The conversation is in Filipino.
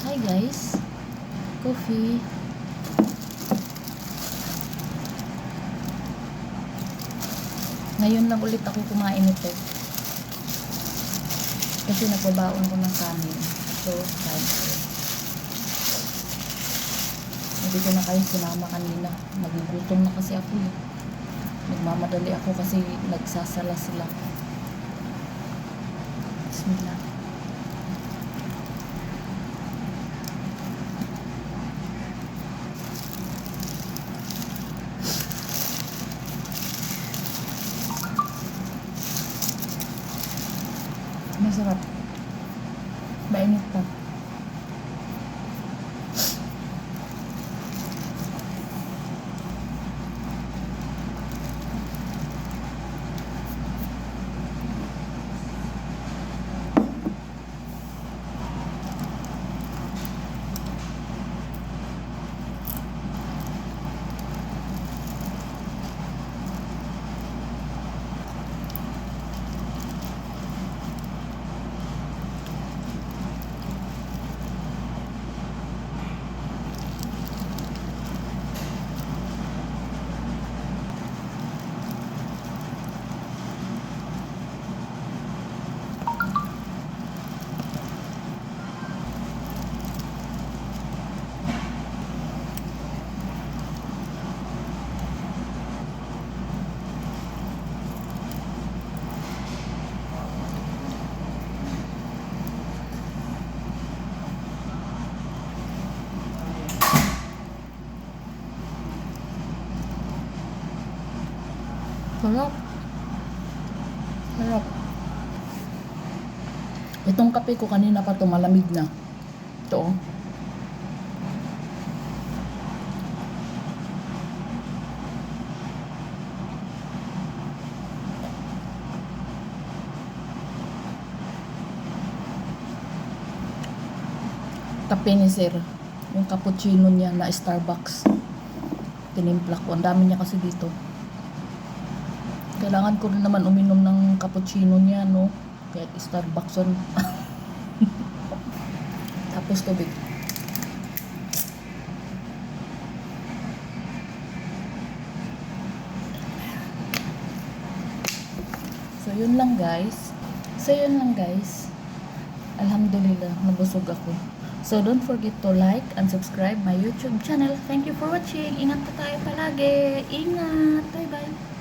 Hi guys, coffee. Ngayon lang ulit ako kumain nito. Kasi nagbabaon ko ng kanin. So, time ko. Hindi ko na kayo sinama kanina. Nagugutom na kasi ako eh. Nagmamadali ako kasi nagsasala sila. Bismillah. Masarap. Mainit pa. Sarap. Sarap. Itong kape ko kanina pa to malamig na. Ito oh. Kape ni Sir. Yung cappuccino niya na Starbucks. Tinimpla ko. Ang dami niya kasi dito. Kailangan ko rin naman uminom ng cappuccino niya, no? Kahit Starbucks on. Tapos tubig. So, yun lang guys. Alhamdulillah, nabusog ako. So, don't forget to like and subscribe my YouTube channel. Thank you for watching. Ingat po tayo palagi. Ingat. Bye-bye.